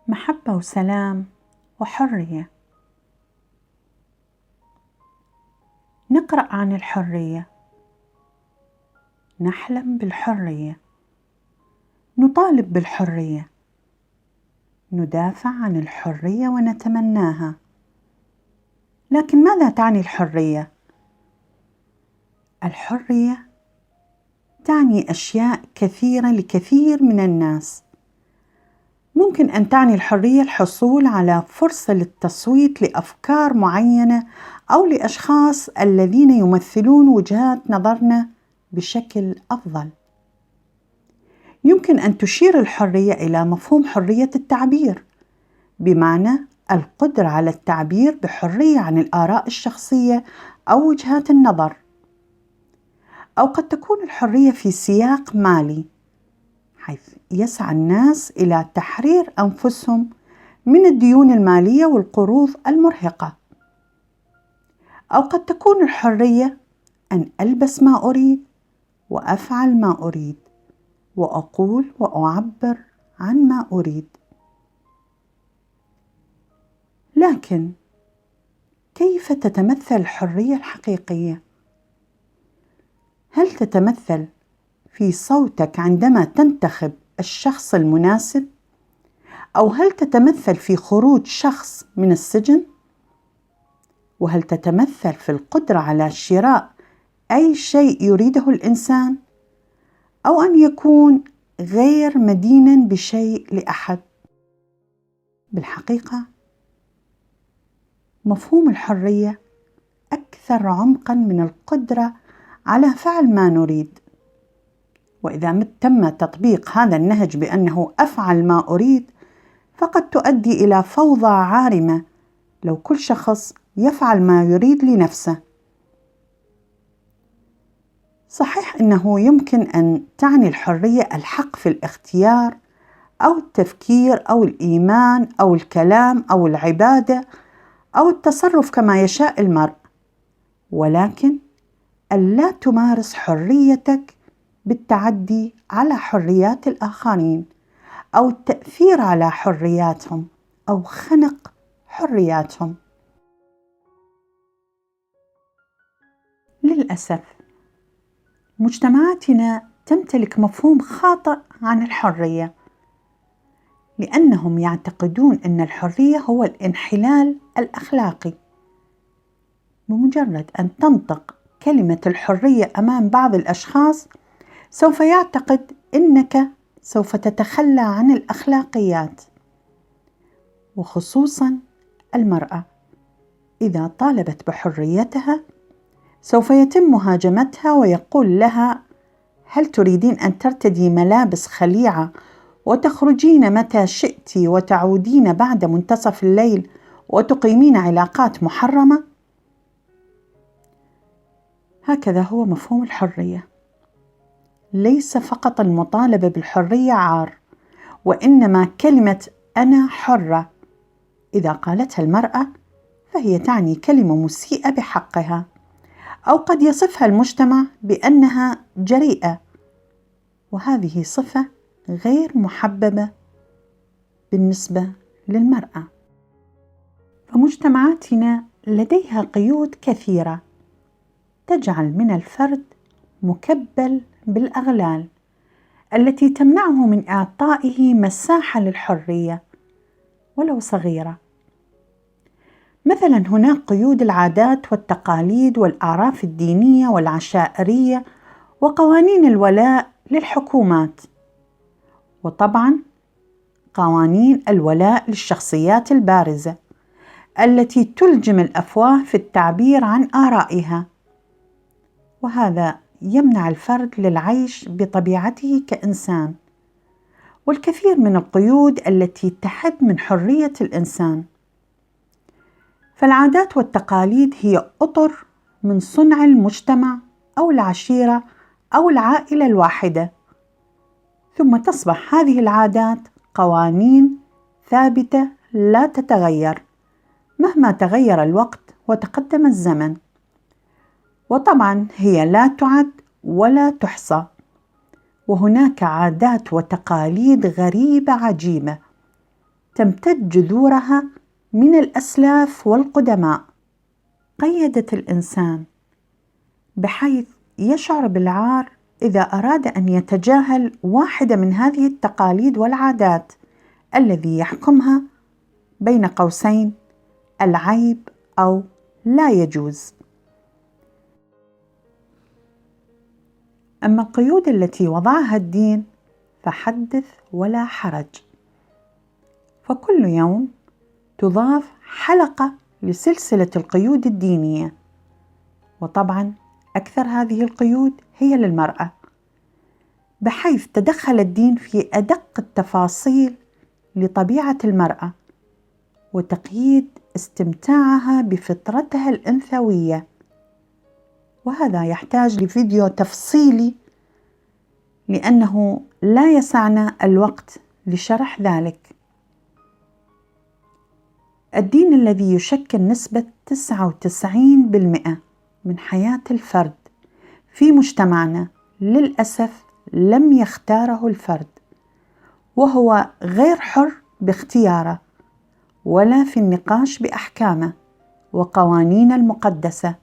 محبة وسلام وحرية. نقرأ عن الحرية، نحلم بالحرية، نطالب بالحرية، ندافع عن الحرية ونتمناها. لكن ماذا تعني الحرية؟ الحرية تعني أشياء كثيرة لكثير من الناس. ممكن أن تعني الحرية الحصول على فرصة للتصويت لأفكار معينة أو لأشخاص الذين يمثلون وجهات نظرنا بشكل أفضل. يمكن أن تشير الحرية إلى مفهوم حرية التعبير، بمعنى القدرة على التعبير بحرية عن الآراء الشخصية أو وجهات النظر. أو قد تكون الحرية في سياق مالي، حيث يسعى الناس إلى تحرير أنفسهم من الديون المالية والقروض المرهقة. أو قد تكون الحرية أن ألبس ما أريد وأفعل ما أريد وأقول وأعبر عن ما أريد. لكن كيف تتمثل الحرية الحقيقية؟ هل تتمثل في صوتك عندما تنتخب الشخص المناسب؟ أو هل تتمثل في خروج شخص من السجن؟ وهل تتمثل في القدرة على شراء أي شيء يريده الإنسان؟ أو أن يكون غير مديناً بشيء لأحد؟ بالحقيقة، مفهوم الحرية أكثر عمقاً من القدرة على فعل ما نريد. وإذا تم تطبيق هذا النهج بأنه أفعل ما أريد، فقد تؤدي إلى فوضى عارمة لو كل شخص يفعل ما يريد لنفسه. صحيح أنه يمكن أن تعني الحرية الحق في الاختيار أو التفكير أو الإيمان أو الكلام أو العبادة أو التصرف كما يشاء المرء، ولكن ألا تمارس حريتك بالتعدي على حريات الآخرين أو التأثير على حرياتهم أو خنق حرياتهم. للأسف، مجتمعاتنا تمتلك مفهوم خاطئ عن الحرية، لأنهم يعتقدون أن الحرية هو الانحلال الأخلاقي. بمجرد أن تنطق كلمة الحرية أمام بعض الأشخاص، سوف يعتقد أنك سوف تتخلى عن الأخلاقيات، وخصوصاً المرأة. إذا طالبت بحريتها سوف يتم مهاجمتها ويقول لها: هل تريدين أن ترتدي ملابس خليعة وتخرجين متى شئت وتعودين بعد منتصف الليل وتقيمين علاقات محرمة؟ هكذا هو مفهوم الحرية. ليس فقط المطالبة بالحرية عار، وإنما كلمة أنا حرة إذا قالتها المرأة فهي تعني كلمة مسيئة بحقها، أو قد يصفها المجتمع بأنها جريئة، وهذه صفة غير محببة بالنسبة للمرأة. فمجتمعاتنا لديها قيود كثيرة تجعل من الفرد مكبل بالأغلال التي تمنعه من إعطائه مساحة للحرية ولو صغيرة. مثلا هناك قيود العادات والتقاليد والأعراف الدينية والعشائرية وقوانين الولاء للحكومات، وطبعا قوانين الولاء للشخصيات البارزة التي تلجم الأفواه في التعبير عن آرائها، وهذا يمنع الفرد للعيش بطبيعته كإنسان. والكثير من القيود التي تحد من حرية الإنسان. فالعادات والتقاليد هي أطر من صنع المجتمع أو العشيرة أو العائلة الواحدة، ثم تصبح هذه العادات قوانين ثابتة لا تتغير مهما تغير الوقت وتقدم الزمن. وطبعا هي لا تعد ولا تحصى، وهناك عادات وتقاليد غريبة عجيبة تمتد جذورها من الأسلاف والقدماء. قيدت الإنسان بحيث يشعر بالعار إذا أراد أن يتجاهل واحدة من هذه التقاليد والعادات الذي يحكمها بين قوسين العيب أو لا يجوز. أما القيود التي وضعها الدين فحدث ولا حرج، فكل يوم تضاف حلقة لسلسلة القيود الدينية، وطبعاً أكثر هذه القيود هي للمرأة، بحيث تدخل الدين في أدق التفاصيل لطبيعة المرأة وتقييد استمتاعها بفطرتها الأنثوية، وهذا يحتاج لفيديو تفصيلي لأنه لا يسعنا الوقت لشرح ذلك. الدين الذي يشكل نسبة 99% من حياة الفرد في مجتمعنا للأسف لم يختاره الفرد، وهو غير حر باختياره ولا في النقاش بأحكامه وقوانين المقدسة.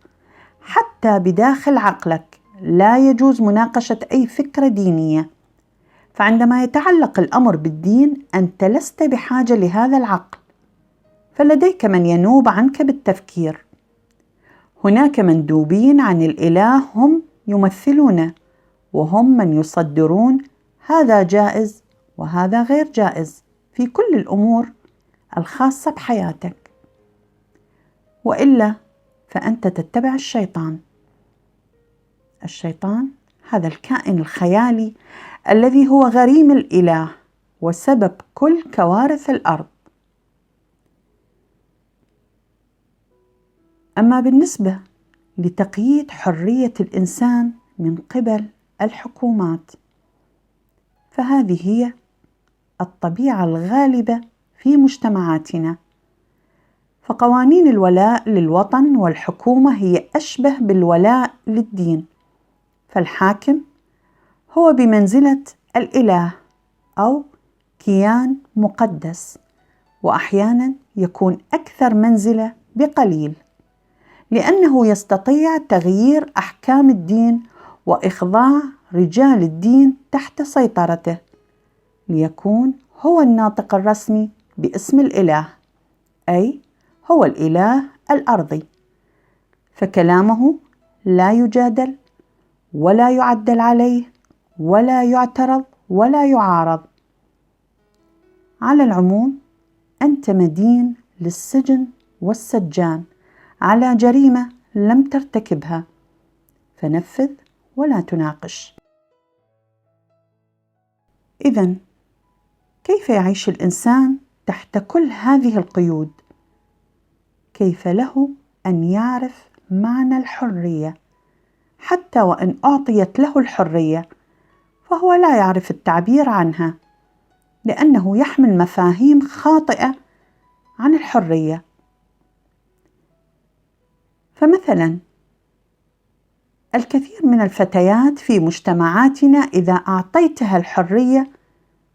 حتى بداخل عقلك لا يجوز مناقشة أي فكرة دينية، فعندما يتعلق الأمر بالدين أنت لست بحاجة لهذا العقل، فلديك من ينوب عنك بالتفكير. هناك مندوبين عن الإله هم يمثلونه، وهم من يصدرون هذا جائز وهذا غير جائز في كل الأمور الخاصة بحياتك، وإلا فأنت تتبع الشيطان. الشيطان هذا الكائن الخيالي الذي هو غريم الإله وسبب كل كوارث الأرض. أما بالنسبة لتقييد حرية الإنسان من قبل الحكومات، فهذه هي الطبيعة الغالبة في مجتمعاتنا، فقوانين الولاء للوطن والحكومة هي أشبه بالولاء للدين، فالحاكم هو بمنزلة الإله أو كيان مقدس، وأحيانا يكون أكثر منزلة بقليل، لأنه يستطيع تغيير أحكام الدين وإخضاع رجال الدين تحت سيطرته، ليكون هو الناطق الرسمي باسم الإله، أي هو الإله الأرضي، فكلامه لا يجادل ولا يعدل عليه ولا يعترض ولا يعارض. على العموم أنت مدين للسجن والسجان على جريمة لم ترتكبها، فنفذ ولا تناقش. إذن كيف يعيش الإنسان تحت كل هذه القيود؟ كيف له أن يعرف معنى الحرية؟ حتى وإن أعطيت له الحرية فهو لا يعرف التعبير عنها، لأنه يحمل مفاهيم خاطئة عن الحرية. فمثلا الكثير من الفتيات في مجتمعاتنا إذا أعطيتها الحرية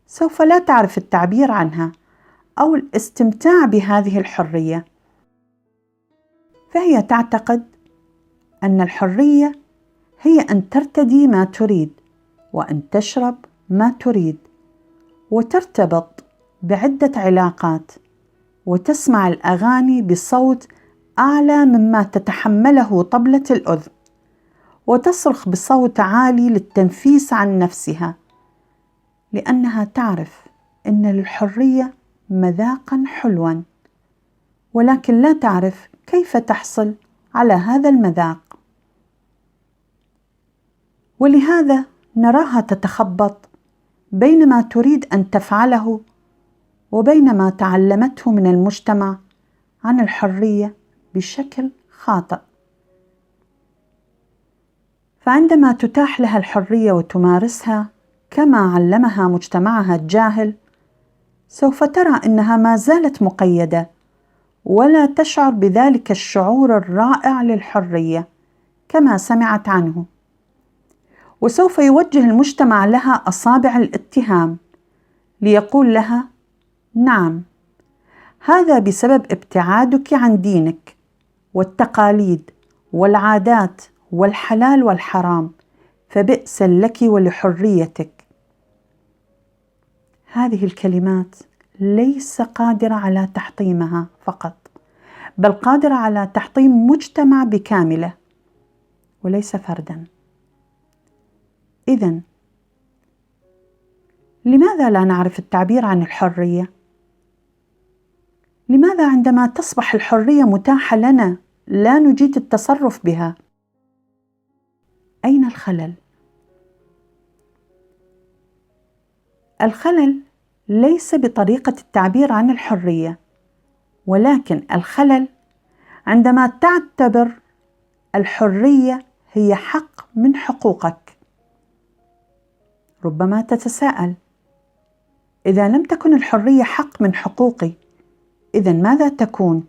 سوف لا تعرف التعبير عنها أو الاستمتاع بهذه الحرية، فهي تعتقد أن الحرية هي أن ترتدي ما تريد وأن تشرب ما تريد وترتبط بعدة علاقات وتسمع الأغاني بصوت أعلى مما تتحمله طبلة الأذن وتصرخ بصوت عالي للتنفيس عن نفسها، لأنها تعرف أن للحرية مذاقاً حلواً، ولكن لا تعرف كيف تحصل على هذا المذاق، ولهذا نراها تتخبط بين ما تريد أن تفعله وبين ما تعلمته من المجتمع عن الحرية بشكل خاطئ. فعندما تتاح لها الحرية وتمارسها كما علمها مجتمعها الجاهل، سوف ترى أنها ما زالت مقيدة ولا تشعر بذلك الشعور الرائع للحرية كما سمعت عنه، وسوف يوجه المجتمع لها أصابع الاتهام ليقول لها: نعم، هذا بسبب ابتعادك عن دينك والتقاليد والعادات والحلال والحرام، فبئس لك ولحريتك. هذه الكلمات ليس قادرة على تحطيمها فقط، بل قادرة على تحطيم مجتمع بكامله وليس فردا. إذن لماذا لا نعرف التعبير عن الحرية؟ لماذا عندما تصبح الحرية متاحة لنا لا نجيد التصرف بها؟ أين الخلل؟ الخلل ليس بطريقة التعبير عن الحرية، ولكن الخلل عندما تعتبر الحرية هي حق من حقوقك. ربما تتساءل: إذا لم تكن الحرية حق من حقوقي، إذن ماذا تكون؟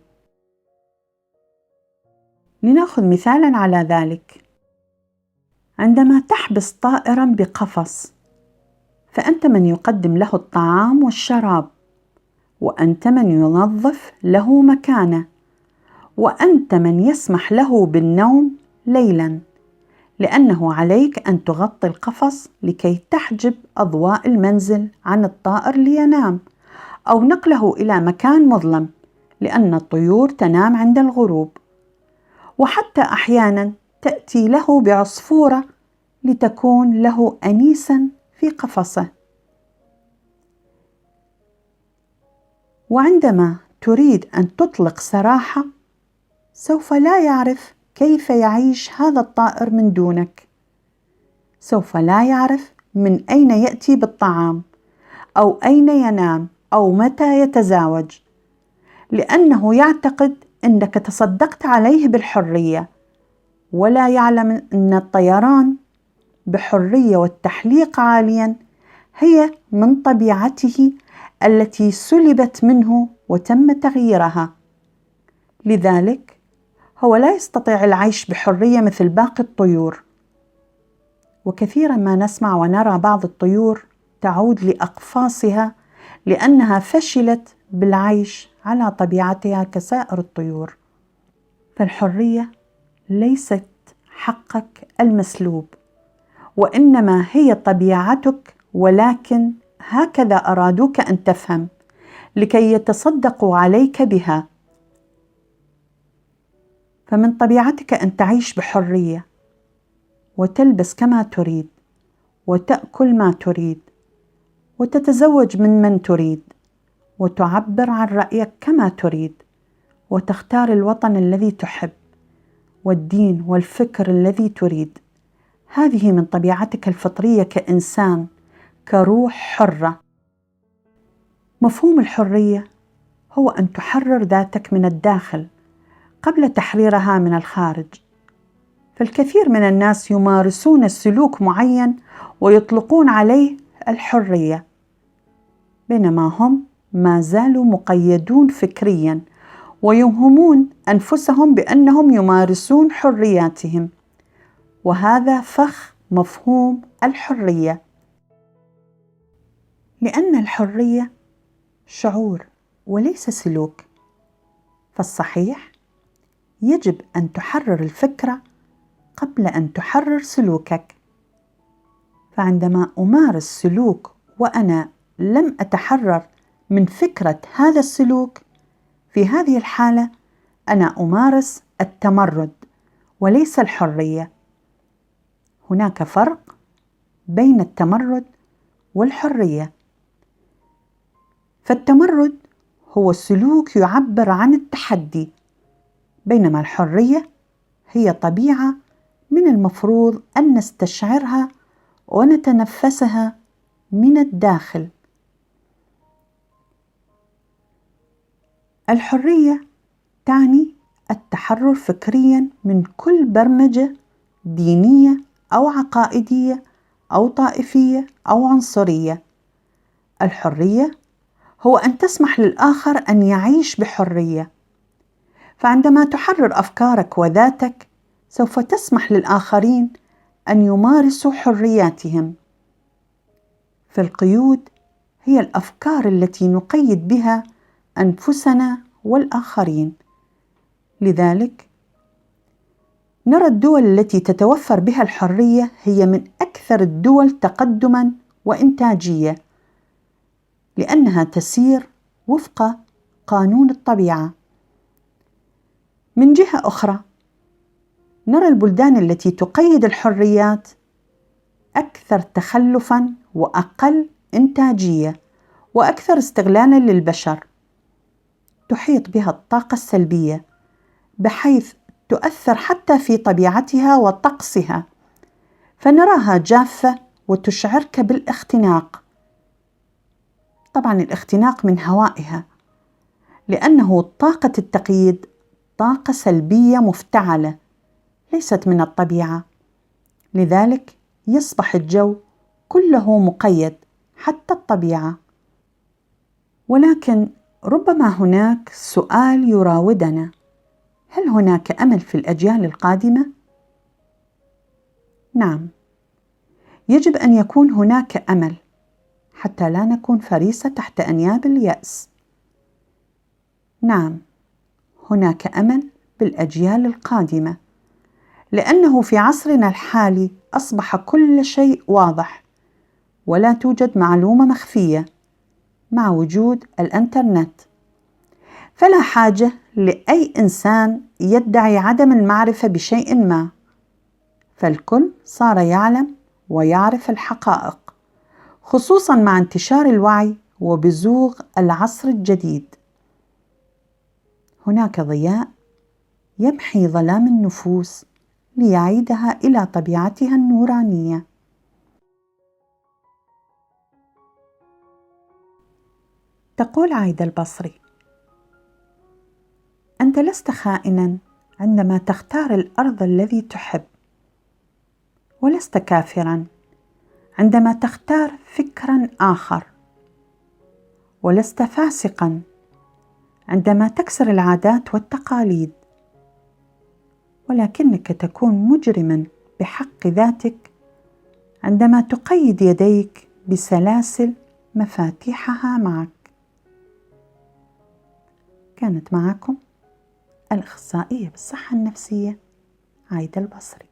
لنأخذ مثالاً على ذلك. عندما تحبس طائراً بقفص، فأنت من يقدم له الطعام والشراب، وأنت من ينظف له مكانه، وأنت من يسمح له بالنوم ليلاً، لأنه عليك أن تغطي القفص لكي تحجب أضواء المنزل عن الطائر لينام، أو نقله إلى مكان مظلم، لأن الطيور تنام عند الغروب. وحتى أحياناً تأتي له بعصفورة لتكون له أنيساً في قفصه. وعندما تريد أن تطلق سراحة، سوف لا يعرف كيف يعيش هذا الطائر من دونك، سوف لا يعرف من أين يأتي بالطعام، أو أين ينام، أو متى يتزاوج، لأنه يعتقد أنك تصدقت عليه بالحرية، ولا يعلم أن الطيران بحرية والتحليق عالياً هي من طبيعته التي سلبت منه وتم تغييرها. لذلك هو لا يستطيع العيش بحرية مثل باقي الطيور. وكثيراً ما نسمع ونرى بعض الطيور تعود لأقفاصها لأنها فشلت بالعيش على طبيعتها كسائر الطيور. فالحرية ليست حقك المسلوب، وإنما هي طبيعتك، ولكن هكذا أرادوك أن تفهم لكي يتصدقوا عليك بها. فمن طبيعتك أن تعيش بحرية، وتلبس كما تريد، وتأكل ما تريد، وتتزوج من تريد، وتعبر عن رأيك كما تريد، وتختار الوطن الذي تحب، والدين والفكر الذي تريد. هذه من طبيعتك الفطرية كإنسان، كروح حرة. مفهوم الحرية هو أن تحرر ذاتك من الداخل قبل تحريرها من الخارج. فالكثير من الناس يمارسون سلوك معين ويطلقون عليه الحرية، بينما هم ما زالوا مقيدون فكرياً، ويوهمون أنفسهم بأنهم يمارسون حرياتهم. وهذا فخ مفهوم الحرية، لأن الحرية شعور وليس سلوك. فالصحيح يجب أن تحرر الفكرة قبل أن تحرر سلوكك. فعندما أمارس سلوك وأنا لم أتحرر من فكرة هذا السلوك، في هذه الحالة أنا أمارس التمرد وليس الحرية. هناك فرق بين التمرد والحرية. فالتمرد هو سلوك يعبر عن التحدي، بينما الحرية هي طبيعة من المفروض أن نستشعرها ونتنفسها من الداخل. الحرية تعني التحرر فكرياً من كل برمجة دينية أو عقائدية أو طائفية أو عنصرية. الحرية هو أن تسمح للآخر أن يعيش بحرية. فعندما تحرر أفكارك وذاتك، سوف تسمح للآخرين أن يمارسوا حرياتهم. فالقيود هي الأفكار التي نقيد بها أنفسنا والآخرين. لذلك نرى الدول التي تتوفر بها الحرية هي من أكثر الدول تقدماً وإنتاجية، لأنها تسير وفق قانون الطبيعة. من جهة أخرى، نرى البلدان التي تقيد الحريات أكثر تخلفاً وأقل إنتاجية وأكثر استغلالاً للبشر. تحيط بها الطاقة السلبية بحيث تؤثر حتى في طبيعتها وطقسها، فنراها جافة وتشعرك بالاختناق. طبعاً الاختناق من هوائها، لأنه طاقة التقييد طاقة سلبية مفتعلة ليست من الطبيعة، لذلك يصبح الجو كله مقيد حتى الطبيعة. ولكن ربما هناك سؤال يراودنا: هل هناك أمل في الأجيال القادمة؟ نعم، يجب أن يكون هناك أمل حتى لا نكون فريسة تحت أنياب اليأس. نعم، هناك أمل بالأجيال القادمة، لأنه في عصرنا الحالي أصبح كل شيء واضح، ولا توجد معلومة مخفية مع وجود الإنترنت، فلا حاجة لأي إنسان يدعي عدم المعرفة بشيء ما، فالكل صار يعلم ويعرف الحقائق، خصوصاً مع انتشار الوعي وبزوغ العصر الجديد. هناك ضياء يمحي ظلام النفوس ليعيدها إلى طبيعتها النورانية. تقول عايدة البصري: أنت لست خائناً عندما تختار الأرض الذي تحب، ولست كافراً عندما تختار فكراً آخر، ولست فاسقاً عندما تكسر العادات والتقاليد، ولكنك تكون مجرماً بحق ذاتك عندما تقيد يديك بسلاسل مفاتيحها معك. كانت معكم الأخصائية بالصحة النفسية عايدة البصري.